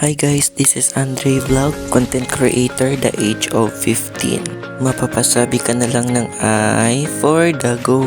Hi guys, this is Andre Vlog, content creator, the age of 15. Mapapasabi ka na lang ng I for the go.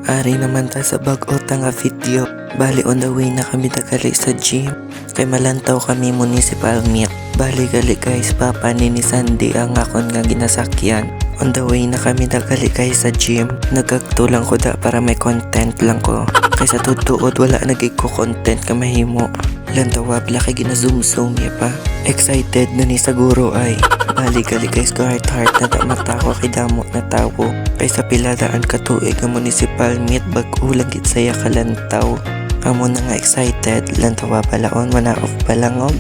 Ari naman ta sa bag-ot nga video. Bali on the way na kami tagali sa gym. Kay malantaw kami municipal meet. Bali gali guys, papa ni Sandy ang akon nga ginasakyan. On the way na kami tagali guys sa gym. Nagagtulang ko da para may content lang ko. Kaysa tutuod wala nagig ko content ka mahimo. Lantawab laki gina-zoom ya pa. Excited na ni siguro ay. Bali gali guys ko heart na mata ko kay damo na tawo. Kaysa piladaan ka tuig ang municipal meet bag-ulang git saya kalantaw. Amo na nga excited, lantawa palaon, manaof palangog.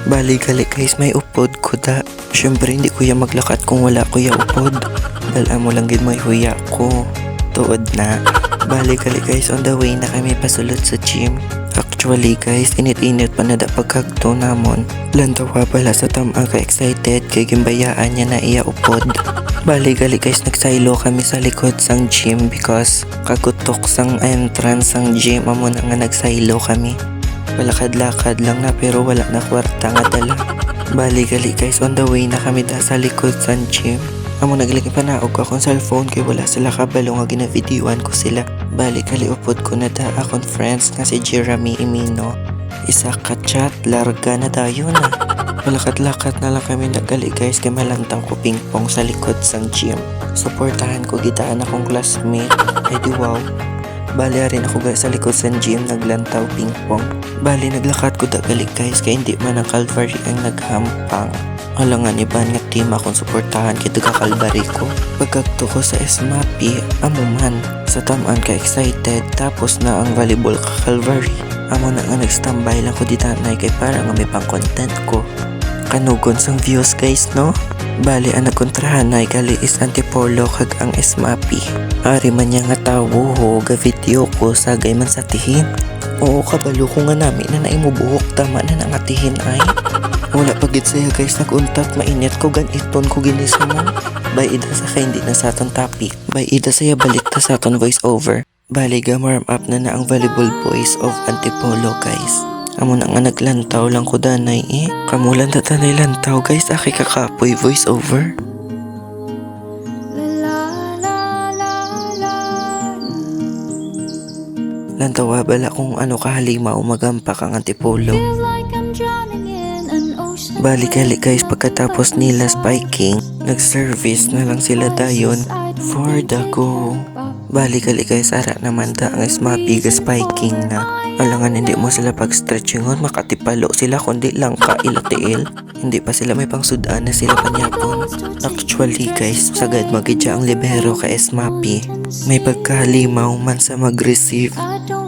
Bali gali guys, may upod ko da. Syempre hindi kuya maglakat kung wala kuya upod. Dala mo lang gid may huya ko. Tuod na. Bali gali guys, on the way na kami pasulod sa gym. Actually guys, init-init pa na da pagkagto namon. Lantawa pala sa tamang ka-excited kay gimbayaan niya na iya upod. Bali gali guys, nagsaylo kami sa likod sang gym because kagutok sang entrance sang gym amo na nga nagsaylo kami. Palakad-lakad lang na pero wala na kwarta nga dala. Bali gali guys, on the way na kami da sa likod sang gym. Amo naglagay panaog akong cellphone kay wala sila kabalo nga gina-videoan ko sila. Bali gali upod ko na da akong friends nga si Jeremy Imino. Isa ka chat, larga na tayo na. Malakat-lakat na lang kami nagali guys kay malantang ko pingpong sa likod sang gym. Suportahan ko gitaan akong classmate. Ay di wow. Bali rin ako guys sa likod sang gym naglantaw pingpong. Bali naglakat ko dagali guys kay hindi man ang Calvary ang naghampang. Alangan iban nga team akong suportahan kay taga Calvary ko. Pagkagto ko sa SMAPI, amo man. Sa tamaan ka excited tapos na ang volleyball ka Calvary. Amo na nga nagstambay lang ko ditanay kay para nga may pang content ko. Kanugon sang views guys no? Bali ang nagkontrahan ay gali is Antipolo kag ang SMAPI. Ari man niya nga tawo ho ga video ko sagay man sa tihin. Oo kabalo ko nga nami na naimubuhok tama na nangatihin ay. Wala pagit saya guys naguntat mainit ko ganiton ko ginisa mo. By ida sa kay hindi na sa aton topic. By ida saya balik ta sa aton voice over. Bali ga warm up na ang volleyball boys of Antipolo guys. Amo na nga naglantaw lang ko danay eh. Kamulan tatanay lantaw guys aki kakapoy voice over. Lantawa bala kung ano kahalimaw magampak ang Antipolo. Bali gali guys pagkatapos nila spiking, nag-service na lang sila dayon for the go. Bali gali guys ara naman ta ang SMAPI ga spiking na. Alangan hindi mo sila pag-stretchingon makatipalo sila kundi lang ka ilatiil. Hindi pa sila may pangsudaan na sila panyapon. Actually guys, sagad magidya ang libero ka SMAPI. May pagkahalimaw man sa mag-receive.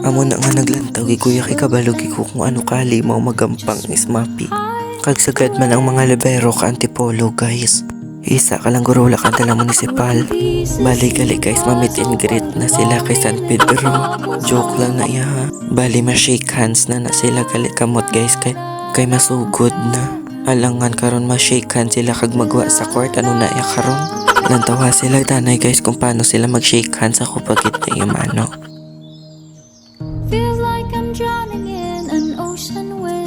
Amo na nga naglantaw kuya kay kabalugi ko kung ano kahalimaw magampang SMAPI. Kagsagad man ang mga libero ka Antipolo guys. Isa ka lang guro ka dala municipal. Bali gali guys mamit and greet na sila kay San Pedro. Joke lang na iya ha. Bali ma-shake hands na sila gali kamot guys kay masugod na. Alangan karon ma-shake hands sila kag magwa sa court ano na iya karon. Lantawa sila danay guys kung paano sila mag-shake hands ako pagit na yung mano.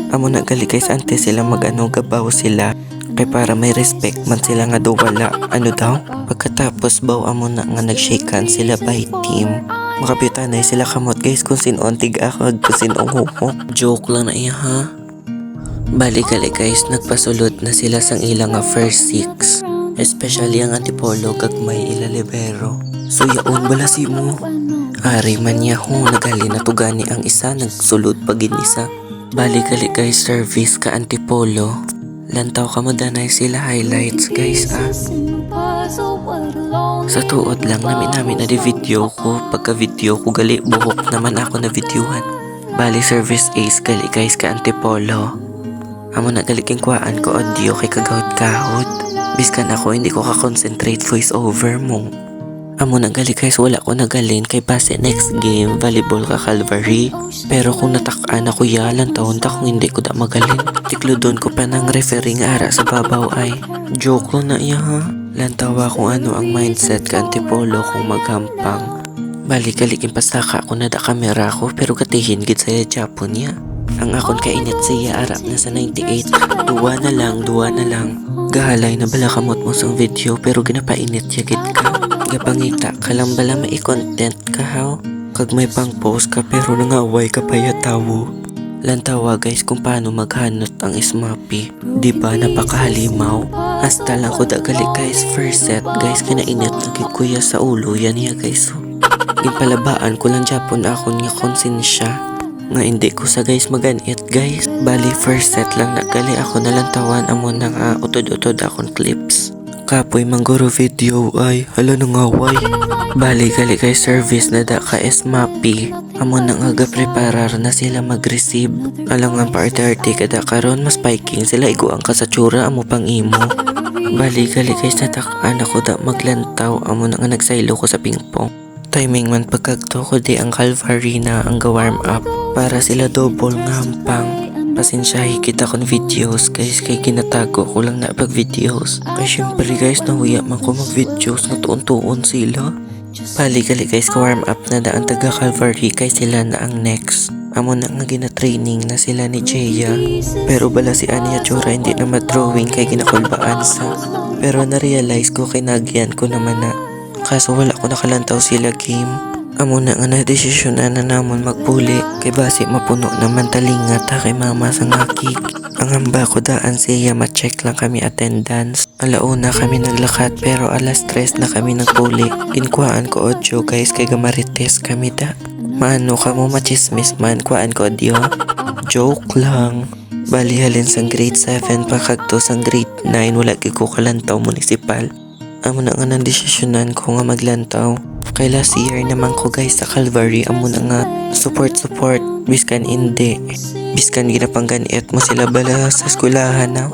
Amo na gali guys ante sila magano gabaw sila kay para may respect man sila nga daw wala ano daw pagkatapos baw amo na nga nag-shake hands sila by team. Makapitanay sila kamot guys kung sinong tiga ako ag kung sinong humok. Joke lang na iya ha. Bali gali guys nagpasulot na sila sang ilang nga first six, especially ang Antipolo kag may ilalibero. So yaon bala si mo. Ari man niya ho nagali na tugani ang isa nagsulod pagin isa. Bali gali guys service ka Antipolo. Lantaw ka mo danay sila highlights guys ah. Sa tuod lang namin na di video ko. Pagka video ko gali buhok naman ako na videohan. Bali service ace gali guys ka Antipolo. Amo na gali kingkwaan ko audio kay kagahod-kahod. Biskan ako hindi ko ka-concentrate voice over mo. Amo na gali guys wala ko nagalin kay base next game volleyball ka Calvary. Pero kung natak-an ako yalan taon ta kung hindi ko da magalin. Tiklodon ko pa ng referring ara sa babaw ay. Joke lang na iya ha. Lantawa kung ano ang mindset ka Antipolo kung maghampang. Bali kalikin pasaka ko na da kamera ko pero katihin gid saya Japon niya. Ang akon kainit siya arap na sa 98. Duwa na lang. Gahalay na bala kamot mo sa video pero ginapainit yagit ka. Gapangita ka lang bala may content ka haw. Kag may pang post ka pero nangaway ka pa yatawo. Lantawa guys kung paano maghanot ang Smappy. Di ba napakahalimaw? Hasta lang ko dagali guys first set guys kinainit lagi kuya sa ulo yan niya guys. Ginpalabaan ko lang Japon akon nga konsensya. Nga hindi ko sa guys maganit guys. Bali first set lang nagali ako nalantawan amo na nga utod-utod akon clips. Kapoy mangguro video ay hala nangaway. Bali gali kay service na da ka Smappy. Amo na nga preparar na sila mag-receive. Alang nga party kada karon mas spiking sila iguang ka sa tsura amo pang imo. Bali gali kay sa takaan ako da maglantaw amo na nga nagsaylo ko sa pingpong. Timing man pagkagto ko di ang Calvary na ang ga-warm up para sila double nga hampang. Pasensyahi kita kon videos guys kay ginatago ko lang na pag videos. Kay syempre guys nahuya man ko mag videos nga tuon-tuon sila. Bali gali guys ka warm up na daan taga Calvary kay sila na ang next. Amo na nga gina-training na sila ni Jeya. Pero bala si Anya Chura hindi na ma-drawing kay ginakulbaan sa. Pero na-realize ko kay nagyan ko naman na. Kaso wala ko nakalantaw sila game. Amo na nga na-desisyonan na namon magpuli. Kay basi mapuno naman talinga ta kay mama sa ngakik. Ang hamba ko daan siya ma-check lang kami attendance. Alauna kami naglakat pero alas 3 na kami nagpuli. Kinkuhaan ko audio guys kay gamarites kami da. Maano ka mo machismis man kuhaan ko audio. Joke lang. Bali halin sang grade 7 pakagto sang grade 9 wala gyud ko kalantaw municipal. Amo na nga nang desisyonan ko nga maglantaw. Kay last year naman ko guys sa Calvary amo na nga support biskan hindi. Biskan ginapangganit mo sila bala sa eskwelahan na.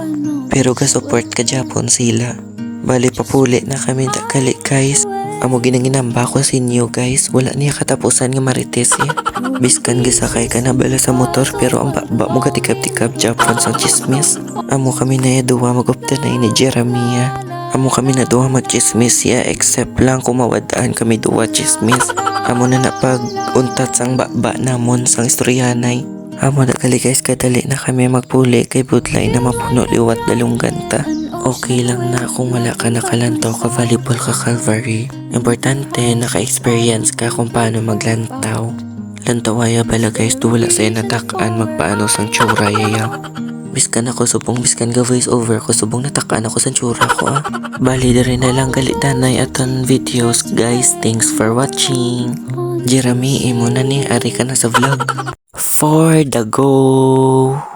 Pero ga-support ka Japon sila. Bali papuli na kami dagali guys. Amo ginanginamba ko sa inyo guys. Wala niya katapusan nga marites eh. Biskan gisakay ka na bala sa motor pero ang baba mo gatikap-tikap Japon sa chismis. Amo kami na yaduwa magupta na ni Jeremiah. Amo kami na duha mag-chismis ya except lang kumawadaan kami duha chismis. Amo na napag untat sang baba namon sang istoryanay. Amo na gali guys kadali na kami magpuli kay budlay na mapuno liwat dalunggan ta. Okay lang na kung wala ka nakalantaw ka volleyball ka Calvary. Importante naka-experience ka kung paano maglantaw. Lantawaya bala guys wala sa'yo natakaan magpaano sang tsura yayaw. Biskan ako subong biskan ga voice over ko subong natakaan ako sa tsura ko ah. Bali rin na lang galit danay aton videos guys. Thanks for watching. Jeremy imo na ni ari ka na sa vlog. For the go.